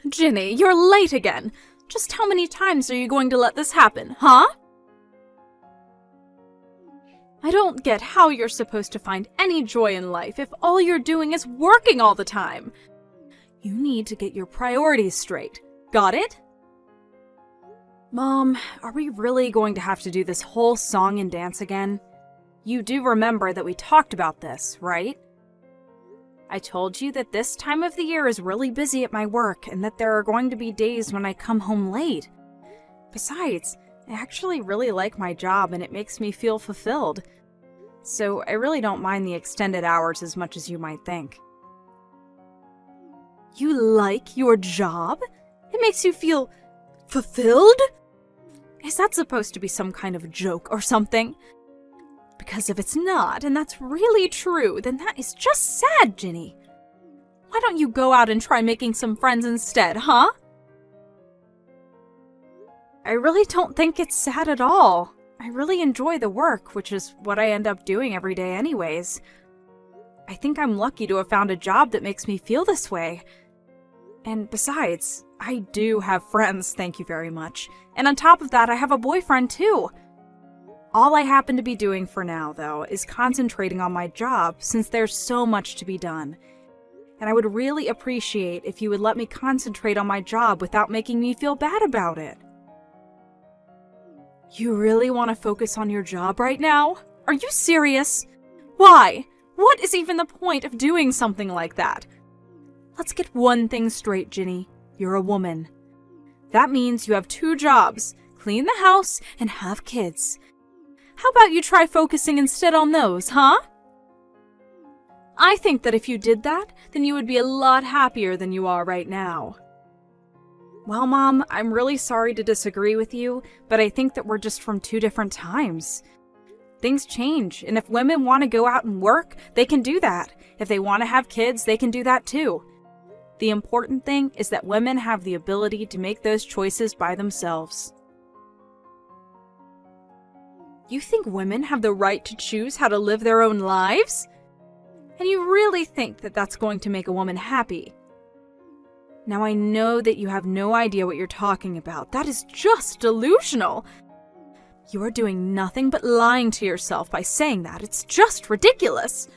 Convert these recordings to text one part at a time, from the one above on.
Ginny, you're late again. Just how many times are you going to let this happen, huh? I don't get how you're supposed to find any joy in life if all you're doing is working all the time. You need to get your priorities straight. Got it? Mom, are we really going to have to do this whole song and dance again? You do remember that we talked about this, right? I told you that this time of the year is really busy at my work and that there are going to be days when I come home late. Besides, I actually really like my job and it makes me feel fulfilled. So I really don't mind the extended hours as much as you might think. You like your job? It makes you feel fulfilled? Is that supposed to be some kind of joke or something? Because if it's not, and that's really true, then that is just sad, Ginny. Why don't you go out and try making some friends instead, huh? I really don't think it's sad at all. I really enjoy the work, which is what I end up doing every day anyways. I think I'm lucky to have found a job that makes me feel this way. And besides, I do have friends, thank you very much. And on top of that, I have a boyfriend too. All I happen to be doing for now, though, is concentrating on my job since there's so much to be done. And I would really appreciate if you would let me concentrate on my job without making me feel bad about it. You really want to focus on your job right now? Are you serious? Why? What is even the point of doing something like that? Let's get one thing straight, Ginny. You're a woman. That means you have 2 jobs: clean the house and have kids. How about you try focusing instead on those, huh? I think that if you did that, then you would be a lot happier than you are right now. Well, Mom, I'm really sorry to disagree with you, but I think that we're just from 2 different times. Things change, and if women want to go out and work, they can do that. If they want to have kids, they can do that too. The important thing is that women have the ability to make those choices by themselves. You think women have the right to choose how to live their own lives? And you really think that that's going to make a woman happy? Now I know that you have no idea what you're talking about. That is just delusional. You are doing nothing but lying to yourself by saying that. It's just ridiculous.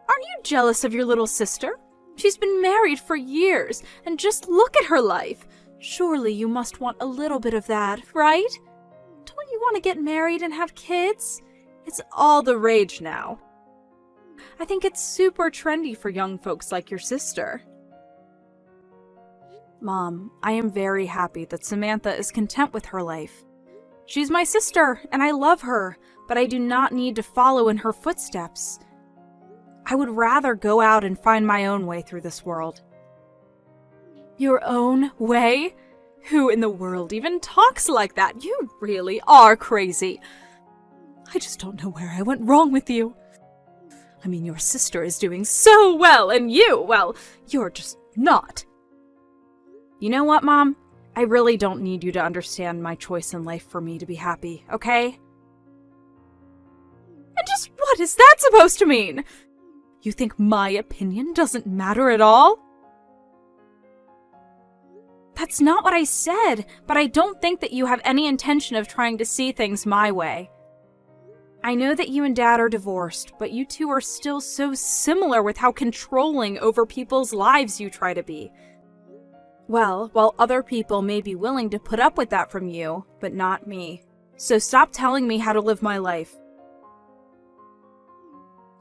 Aren't you jealous of your little sister? She's been married for years, and just look at her life. Surely you must want a little bit of that, right? Don't you want to get married and have kids? It's all the rage now. I think it's super trendy for young folks like your sister. Mom, I am very happy that Samantha is content with her life. She's my sister, and I love her, but I do not need to follow in her footsteps. I would rather go out and find my own way through this world. Your own way? Who in the world even talks like that? You really are crazy. I just don't know where I went wrong with you. I mean, your sister is doing so well, and you, well, you're just not. You know what, Mom? I really don't need you to understand my choice in life for me to be happy, okay? And just what is that supposed to mean? You think my opinion doesn't matter at all? That's not what I said, but I don't think that you have any intention of trying to see things my way. I know that you and Dad are divorced, but you two are still so similar with how controlling over people's lives you try to be. Well, while other people may be willing to put up with that from you, but not me. So stop telling me how to live my life.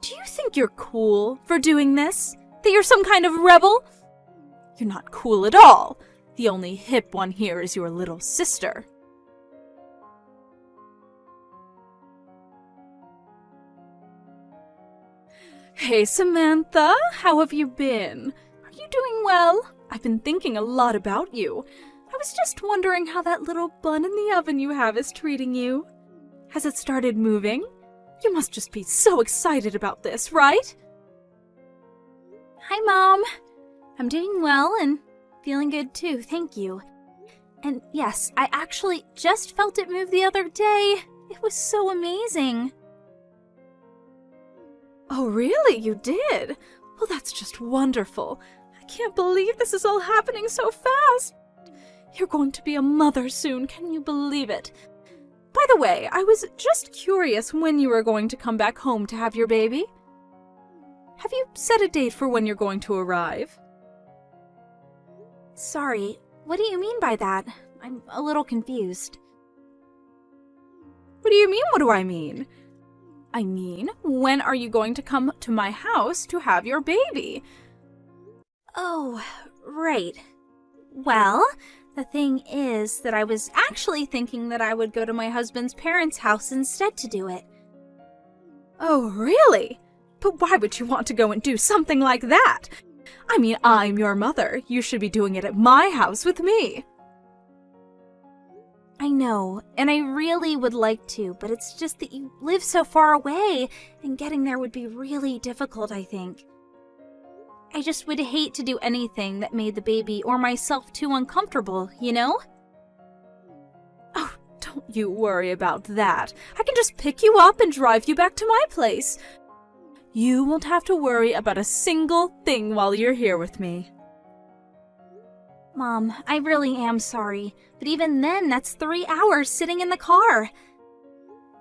Do you think you're cool for doing this? That you're some kind of rebel? You're not cool at all. The only hip one here is your little sister. Hey, Samantha, how have you been? Are you doing well? I've been thinking a lot about you. I was just wondering how that little bun in the oven you have is treating you. Has it started moving? You must just be so excited about this, right? Hi, Mom. I'm doing well and feeling good too, thank you. And yes, I actually just felt it move the other day. It was so amazing. Oh, really? You did? Well, that's just wonderful. I can't believe this is all happening so fast. You're going to be a mother soon, can you believe it? By the way, I was just curious when you were going to come back home to have your baby. Have you set a date for when you're going to arrive? Sorry, what do you mean by that? I'm a little confused. What do you mean, what do I mean? I mean, when are you going to come to my house to have your baby? Oh, right. Well, the thing is that I was actually thinking that I would go to my husband's parents' house instead to do it. Oh, really? But why would you want to go and do something like that? I mean, I'm your mother. You should be doing it at my house with me. I know, and I really would like to, but it's just that you live so far away, and getting there would be really difficult, I think. I just would hate to do anything that made the baby or myself too uncomfortable, you know? Oh, don't you worry about that. I can just pick you up and drive you back to my place. You won't have to worry about a single thing while you're here with me. Mom, I really am sorry, but even then, that's 3 hours sitting in the car.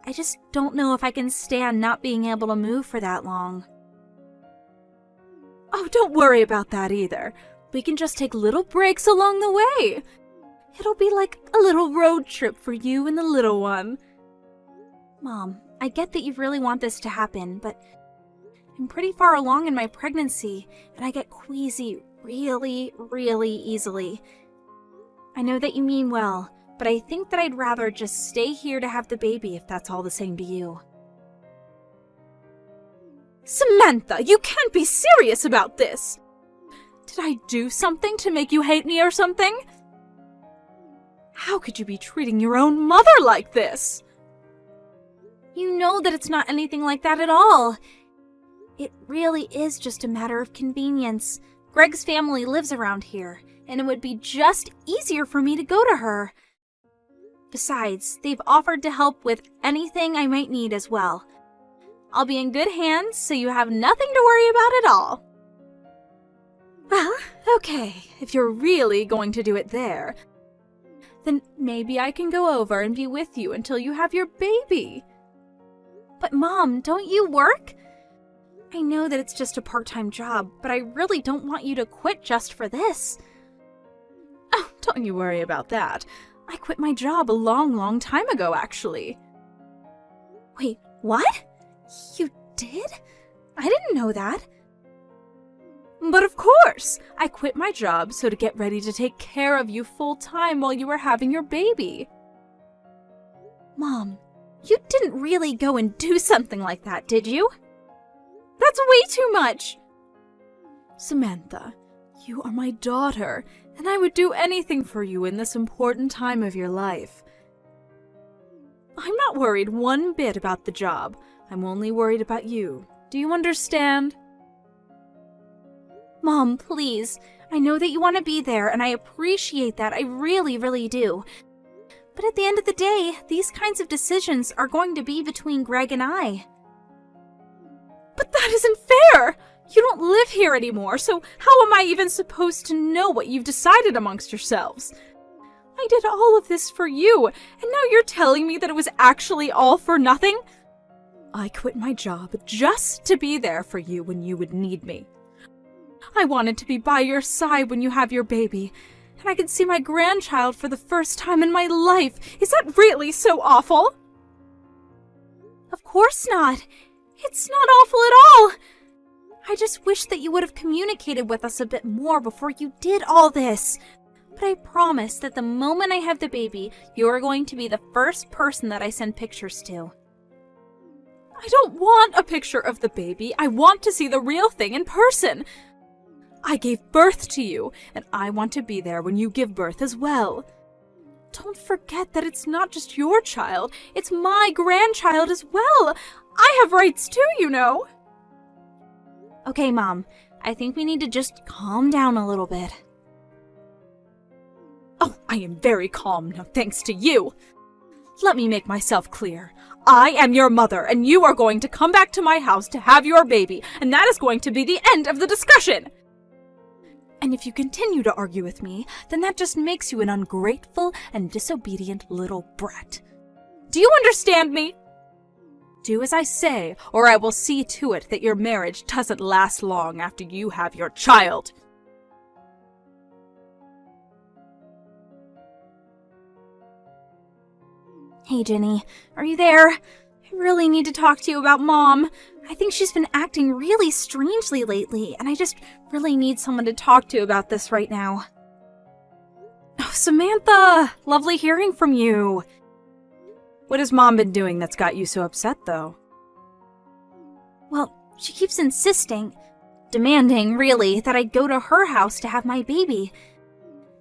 I just don't know if I can stand not being able to move for that long. Oh, don't worry about that either. We can just take little breaks along the way. It'll be like a little road trip for you and the little one. Mom, I get that you really want this to happen, but I'm pretty far along in my pregnancy, and I get queasy really, really easily. I know that you mean well, but I think that I'd rather just stay here to have the baby if that's all the same to you. Samantha, you can't be serious about this! Did I do something to make you hate me or something? How could you be treating your own mother like this? You know that it's not anything like that at all. It really is just a matter of convenience. Greg's family lives around here, and it would be just easier for me to go to her. Besides, they've offered to help with anything I might need as well. I'll be in good hands, so you have nothing to worry about at all. Well, okay, if you're really going to do it there, then maybe I can go over and be with you until you have your baby. But Mom, don't you work? I know that it's just a part-time job, but I really don't want you to quit just for this. Oh, don't you worry about that. I quit my job a long time ago, actually. Wait, what? You did? I didn't know that. But of course! I quit my job so to get ready to take care of you full-time while you were having your baby. Mom, you didn't really go and do something like that, did you? That's way too much! Samantha, you are my daughter, and I would do anything for you in this important time of your life. I'm not worried one bit about the job. I'm only worried about you. Do you understand? Mom, please. I know that you want to be there, and I appreciate that. I really, really do. But at the end of the day, these kinds of decisions are going to be between Greg and I. But that isn't fair! You don't live here anymore, so how am I even supposed to know what you've decided amongst yourselves? I did all of this for you, and now you're telling me that it was actually all for nothing? I quit my job just to be there for you when you would need me. I wanted to be by your side when you have your baby, and I could see my grandchild for the first time in my life. Is that really so awful? Of course not. It's not awful at all. I just wish that you would have communicated with us a bit more before you did all this. But I promise that the moment I have the baby, you are going to be the first person that I send pictures to. I don't want a picture of the baby. I want to see the real thing in person. I gave birth to you, and I want to be there when you give birth as well. Don't forget that it's not just your child, it's my grandchild as well. I have rights too, you know. Okay, Mom, I think we need to just calm down a little bit. Oh, I am very calm now, thanks to you. Let me make myself clear. I am your mother, and you are going to come back to my house to have your baby, and that is going to be the end of the discussion. And if you continue to argue with me, then that just makes you an ungrateful and disobedient little brat. Do you understand me? Do as I say, or I will see to it that your marriage doesn't last long after you have your child. Hey, Jenny, are you there? I really need to talk to you about Mom. I think she's been acting really strangely lately, and I just really need someone to talk to about this right now. Oh, Samantha! Lovely hearing from you. What has Mom been doing that's got you so upset, though? Well, she keeps insisting, demanding, really, that I go to her house to have my baby.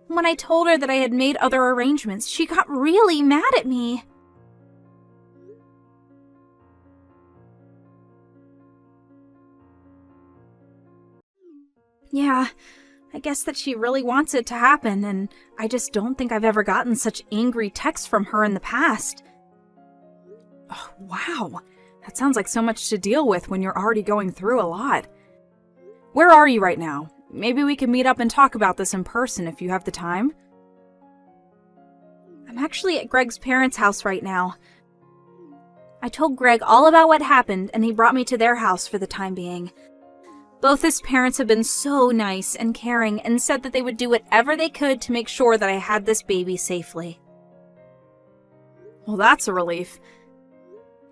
When I told her that I had made other arrangements, she got really mad at me. Yeah, I guess that she really wants it to happen, and I just don't think I've ever gotten such angry texts from her in the past. Oh, wow, that sounds like so much to deal with when you're already going through a lot. Where are you right now? Maybe we can meet up and talk about this in person if you have the time. I'm actually at Greg's parents' house right now. I told Greg all about what happened, and he brought me to their house for the time being. Both his parents have been so nice and caring and said that they would do whatever they could to make sure that I had this baby safely. Well, that's a relief.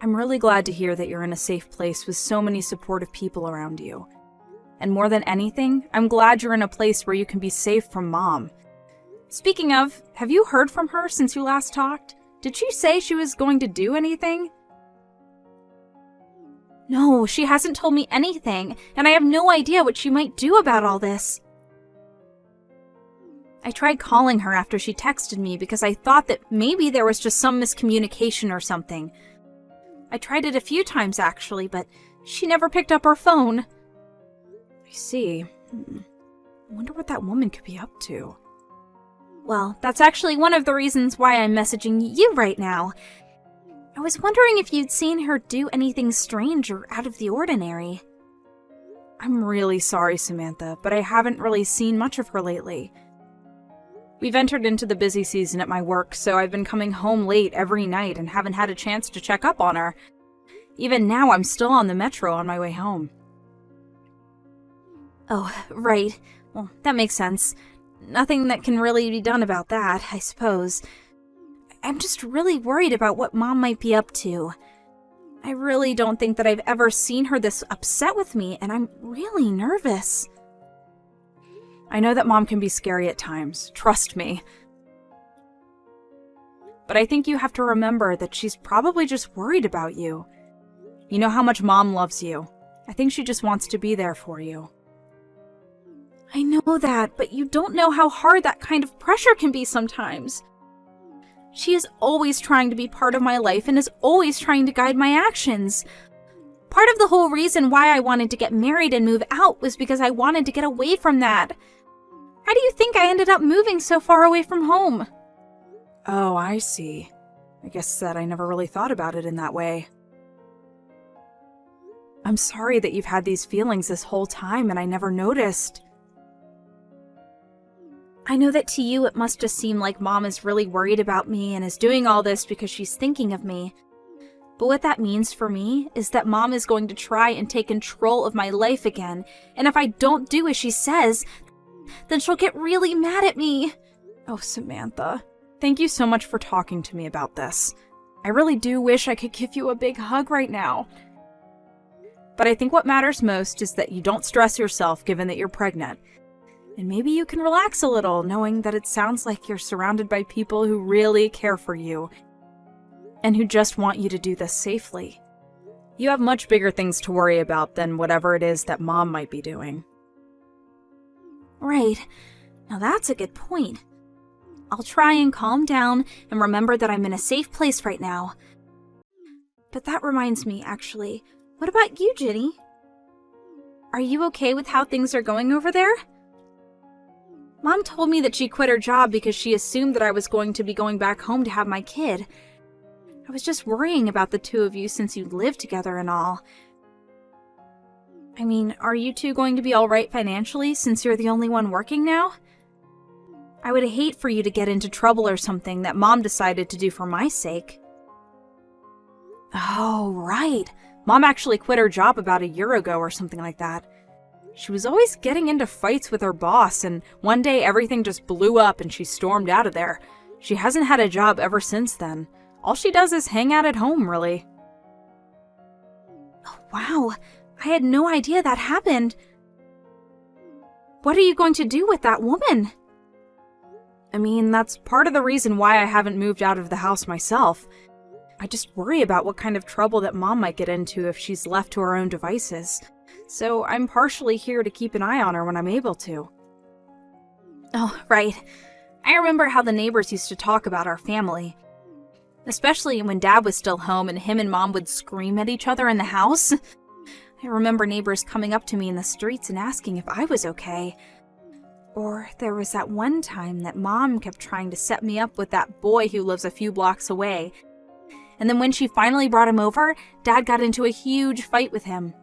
I'm really glad to hear that you're in a safe place with so many supportive people around you. And more than anything, I'm glad you're in a place where you can be safe from Mom. Speaking of, have you heard from her since you last talked? Did she say she was going to do anything? No, she hasn't told me anything, and I have no idea what she might do about all this. I tried calling her after she texted me because I thought that maybe there was just some miscommunication or something. I tried it a few times actually, but she never picked up her phone. I see. I wonder what that woman could be up to. Well, that's actually one of the reasons why I'm messaging you right now. I was wondering if you'd seen her do anything strange or out of the ordinary. I'm really sorry, Samantha, but I haven't really seen much of her lately. We've entered into the busy season at my work, so I've been coming home late every night and haven't had a chance to check up on her. Even now, I'm still on the metro on my way home. Oh, right. Well, that makes sense. Nothing that can really be done about that, I suppose. I'm just really worried about what Mom might be up to. I really don't think that I've ever seen her this upset with me, and I'm really nervous. I know that Mom can be scary at times, trust me. But I think you have to remember that she's probably just worried about you. You know how much Mom loves you. I think she just wants to be there for you. I know that, but you don't know how hard that kind of pressure can be sometimes. She is always trying to be part of my life and is always trying to guide my actions. Part of the whole reason why I wanted to get married and move out was because I wanted to get away from that. How do you think I ended up moving so far away from home? Oh, I see. I guess that I never really thought about it in that way. I'm sorry that you've had these feelings this whole time and I never noticed. I know that to you it must just seem like Mom is really worried about me and is doing all this because she's thinking of me. But what that means for me is that Mom is going to try and take control of my life again, and if I don't do as she says, then she'll get really mad at me. Oh, Samantha, thank you so much for talking to me about this. I really do wish I could give you a big hug right now. But I think what matters most is that you don't stress yourself given that you're pregnant. And maybe you can relax a little, knowing that it sounds like you're surrounded by people who really care for you and who just want you to do this safely. You have much bigger things to worry about than whatever it is that Mom might be doing. Right. Now that's a good point. I'll try and calm down and remember that I'm in a safe place right now. But that reminds me, actually, what about you, Ginny? Are you okay with how things are going over there? Mom told me that she quit her job because she assumed that I was going to be going back home to have my kid. I was just worrying about the two of you since you live together and all. I mean, are you two going to be alright financially since you're the only one working now? I would hate for you to get into trouble or something that Mom decided to do for my sake. Oh, right. Mom actually quit her job about a year ago or something like that. She was always getting into fights with her boss, and one day everything just blew up and she stormed out of there. She hasn't had a job ever since then. All she does is hang out at home, really. Oh, wow. I had no idea that happened. What are you going to do with that woman? I mean, that's part of the reason why I haven't moved out of the house myself. I just worry about what kind of trouble that Mom might get into if she's left to her own devices. So I'm partially here to keep an eye on her when I'm able to. Oh, right. I remember how the neighbors used to talk about our family. Especially when Dad was still home and him and Mom would scream at each other in the house. I remember neighbors coming up to me in the streets and asking if I was okay. Or there was that one time that Mom kept trying to set me up with that boy who lives a few blocks away. And then when she finally brought him over, Dad got into a huge fight with him.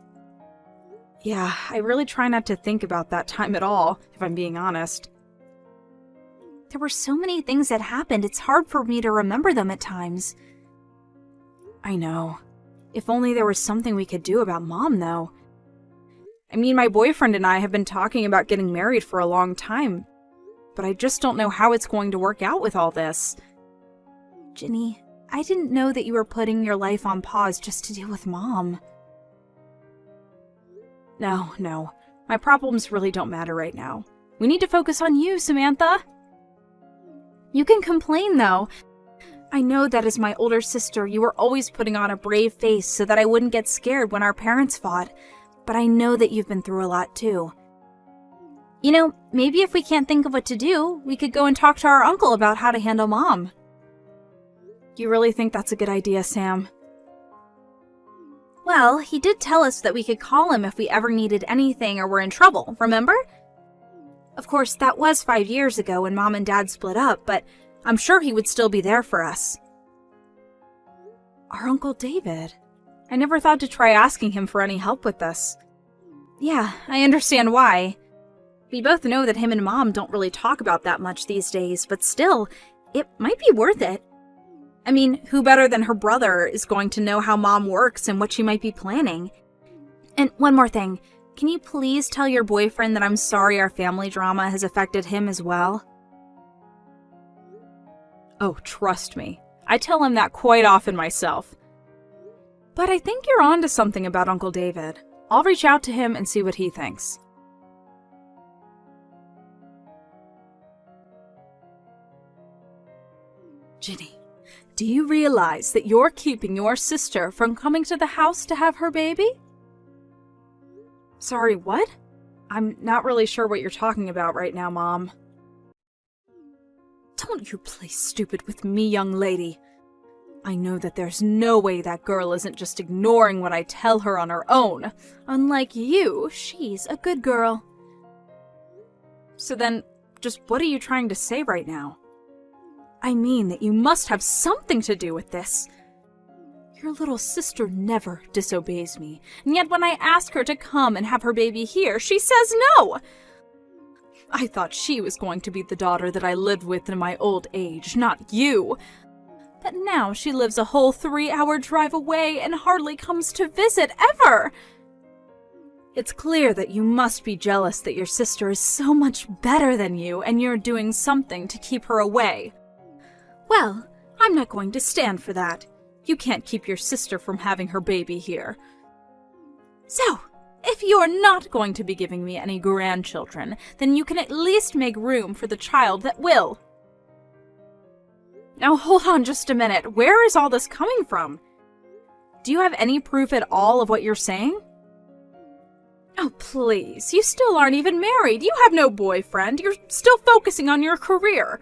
Yeah, I really try not to think about that time at all, if I'm being honest. There were so many things that happened, it's hard for me to remember them at times. I know. If only there was something we could do about Mom, though. I mean, my boyfriend and I have been talking about getting married for a long time, but I just don't know how it's going to work out with all this. Ginny, I didn't know that you were putting your life on pause just to deal with Mom. No. My problems really don't matter right now. We need to focus on you, Samantha. You can complain, though. I know that as my older sister, you were always putting on a brave face so that I wouldn't get scared when our parents fought, but I know that you've been through a lot, too. You know, maybe if we can't think of what to do, we could go and talk to our uncle about how to handle Mom. You really think that's a good idea, Sam? Well, he did tell us that we could call him if we ever needed anything or were in trouble, remember? Of course, that was 5 years ago when Mom and Dad split up, but I'm sure he would still be there for us. Our Uncle David. I never thought to try asking him for any help with this. Yeah, I understand why. We both know that him and Mom don't really talk about that much these days, but still, it might be worth it. I mean, who better than her brother is going to know how Mom works and what she might be planning? And one more thing. Can you please tell your boyfriend that I'm sorry our family drama has affected him as well? Oh, trust me. I tell him that quite often myself. But I think you're onto something about Uncle David. I'll reach out to him and see what he thinks. Ginny, do you realize that you're keeping your sister from coming to the house to have her baby? Sorry, what? I'm not really sure what you're talking about right now, Mom. Don't you play stupid with me, young lady. I know that there's no way that girl isn't just ignoring what I tell her on her own. Unlike you, she's a good girl. So then, just what are you trying to say right now? I mean that you must have something to do with this. Your little sister never disobeys me, and yet when I ask her to come and have her baby here, she says no! I thought she was going to be the daughter that I lived with in my old age, not you. But now she lives a whole 3-hour drive away and hardly comes to visit ever. It's clear that you must be jealous that your sister is so much better than you and you're doing something to keep her away. Well, I'm not going to stand for that. You can't keep your sister from having her baby here. So, if you're not going to be giving me any grandchildren, then you can at least make room for the child that will. Now hold on just a minute. Where is all this coming from? Do you have any proof at all of what you're saying? Oh, please. You still aren't even married. You have no boyfriend. You're still focusing on your career.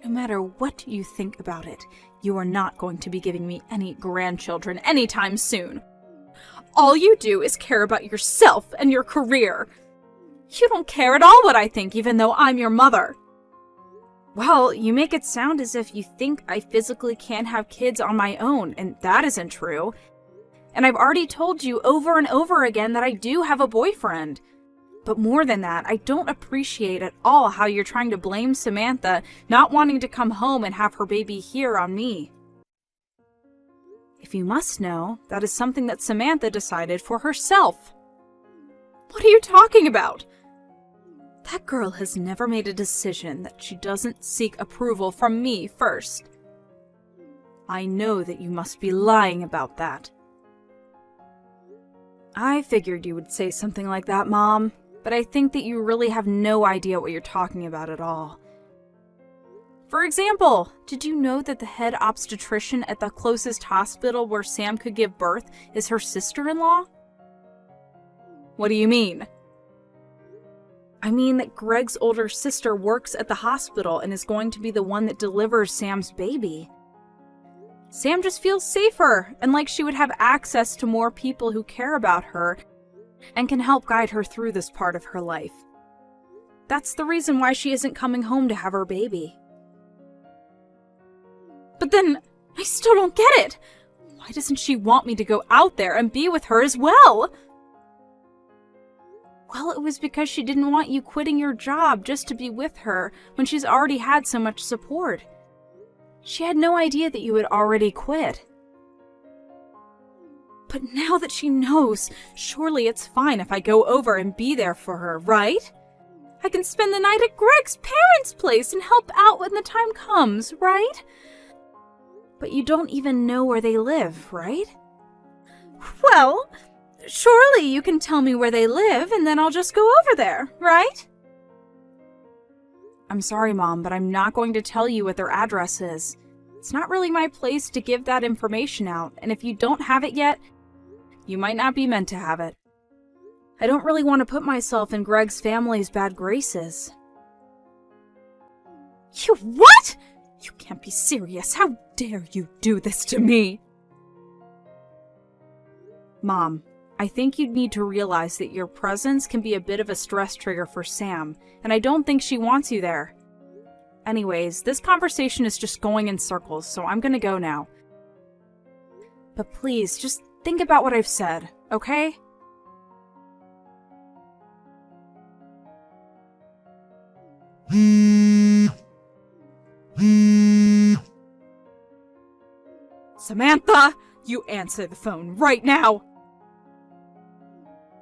No matter what you think about it, you are not going to be giving me any grandchildren anytime soon. All you do is care about yourself and your career. You don't care at all what I think, even though I'm your mother. Well, you make it sound as if you think I physically can't have kids on my own, and that isn't true. And I've already told you over and over again that I do have a boyfriend. But more than that, I don't appreciate at all how you're trying to blame Samantha not wanting to come home and have her baby here on me. If you must know, that is something that Samantha decided for herself. What are you talking about? That girl has never made a decision that she doesn't seek approval from me first. I know that you must be lying about that. I figured you would say something like that, Mom, but I think that you really have no idea what you're talking about at all. For example, did you know that the head obstetrician at the closest hospital where Sam could give birth is her sister-in-law? What do you mean? I mean that Greg's older sister works at the hospital and is going to be the one that delivers Sam's baby. Sam just feels safer and like she would have access to more people who care about her and can help guide her through this part of her life. That's the reason why she isn't coming home to have her baby. But then, I still don't get it. Why doesn't she want me to go out there and be with her as well? Well, it was because she didn't want you quitting your job just to be with her when she's already had so much support. She had no idea that you had already quit. But now that she knows, surely it's fine if I go over and be there for her, right? I can spend the night at Greg's parents' place and help out when the time comes, right? But you don't even know where they live, right? Well, surely you can tell me where they live and then I'll just go over there, right? I'm sorry, Mom, but I'm not going to tell you what their address is. It's not really my place to give that information out, and if you don't have it yet, you might not be meant to have it. I don't really want to put myself in Greg's family's bad graces. You what? You can't be serious. How dare you do this to me? Mom, I think you'd need to realize that your presence can be a bit of a stress trigger for Sam, and I don't think she wants you there. Anyways, this conversation is just going in circles, so I'm gonna go now. But please, just think about what I've said, okay? Samantha, you answer the phone right now!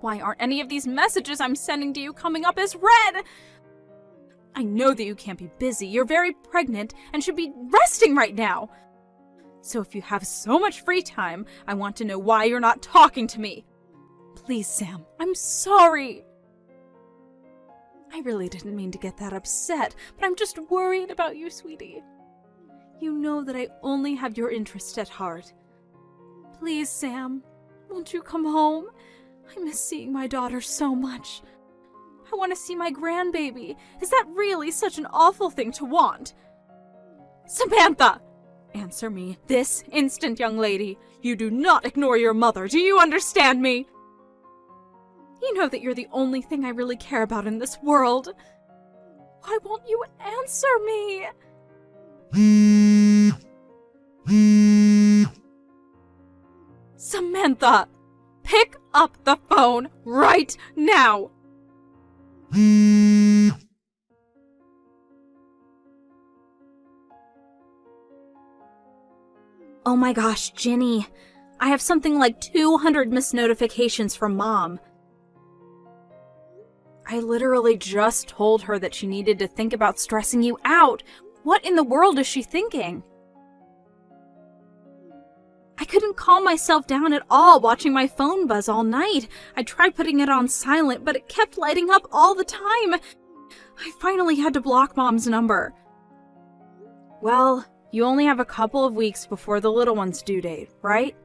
Why aren't any of these messages I'm sending to you coming up as read? I know that you can't be busy. You're very pregnant and should be resting right now. So if you have so much free time, I want to know why you're not talking to me. Please, Sam, I'm sorry. I really didn't mean to get that upset, but I'm just worried about you, sweetie. You know that I only have your interest at heart. Please, Sam, won't you come home? I miss seeing my daughter so much. I want to see my grandbaby. Is that really such an awful thing to want? Samantha! Answer me this instant, young lady. You do not ignore your mother. Do you understand me? You know that you're the only thing I really care about in this world. Why won't you answer me? Samantha! Pick up the phone right now! Oh my gosh, Ginny. I have something like 200 missed notifications from Mom. I literally just told her that she needed to think about stressing you out. What in the world is she thinking? I couldn't calm myself down at all watching my phone buzz all night. I tried putting it on silent, but it kept lighting up all the time. I finally had to block Mom's number. Well, you only have a couple of weeks before the little one's due date, right?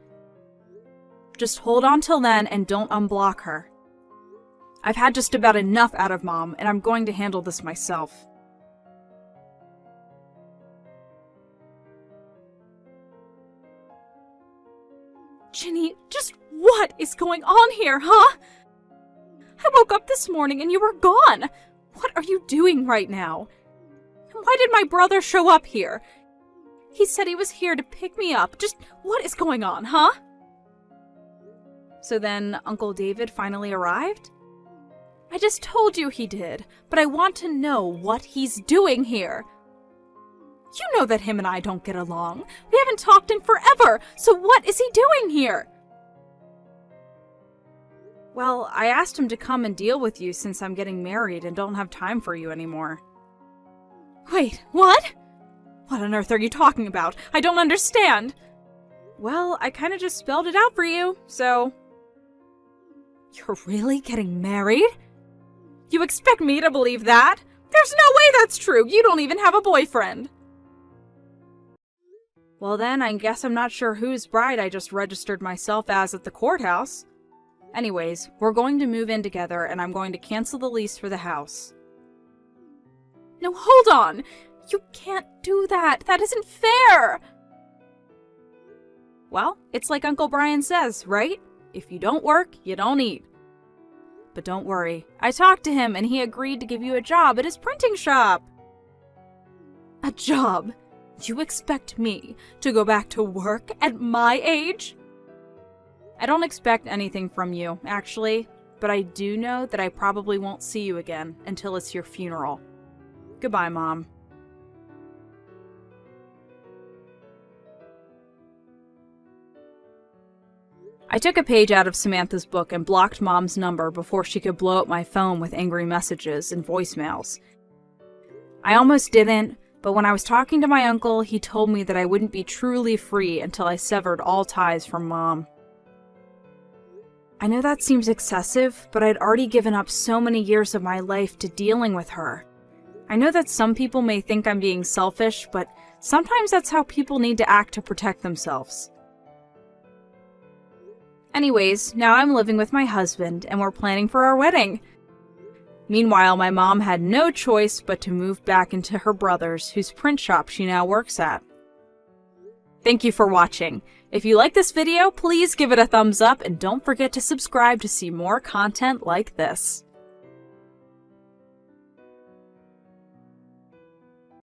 Just hold on till then and don't unblock her. I've had just about enough out of Mom, and I'm going to handle this myself. Ginny, just what is going on here, huh? I woke up this morning and you were gone. What are you doing right now? And why did my brother show up here? He said he was here to pick me up. Just what is going on, huh? So then Uncle David finally arrived? I just told you he did, but I want to know what he's doing here. You know that him and I don't get along. We haven't talked in forever, so what is he doing here? Well, I asked him to come and deal with you since I'm getting married and don't have time for you anymore. Wait, what? What on earth are you talking about? I don't understand. Well, I kind of just spelled it out for you, so... You're really getting married? You expect me to believe that? There's no way that's true. You don't even have a boyfriend. Well then, I guess I'm not sure whose bride I just registered myself as at the courthouse. Anyways, we're going to move in together and I'm going to cancel the lease for the house. No, hold on! You can't do that! That isn't fair! Well, it's like Uncle Brian says, right? If you don't work, you don't eat. But don't worry, I talked to him and he agreed to give you a job at his printing shop. A job? You expect me to go back to work at my age? I don't expect anything from you, actually, but I do know that I probably won't see you again until it's your funeral. Goodbye, Mom. I took a page out of Samantha's book and blocked Mom's number before she could blow up my phone with angry messages and voicemails. I almost didn't, but when I was talking to my uncle, he told me that I wouldn't be truly free until I severed all ties from Mom. I know that seems excessive, but I'd already given up so many years of my life to dealing with her. I know that some people may think I'm being selfish, but sometimes that's how people need to act to protect themselves. Anyways, now I'm living with my husband, and we're planning for our wedding. Meanwhile, my mom had no choice but to move back into her brother's, whose print shop she now works at. Thank you for watching. If you like this video, please give it a thumbs up and don't forget to subscribe to see more content like this.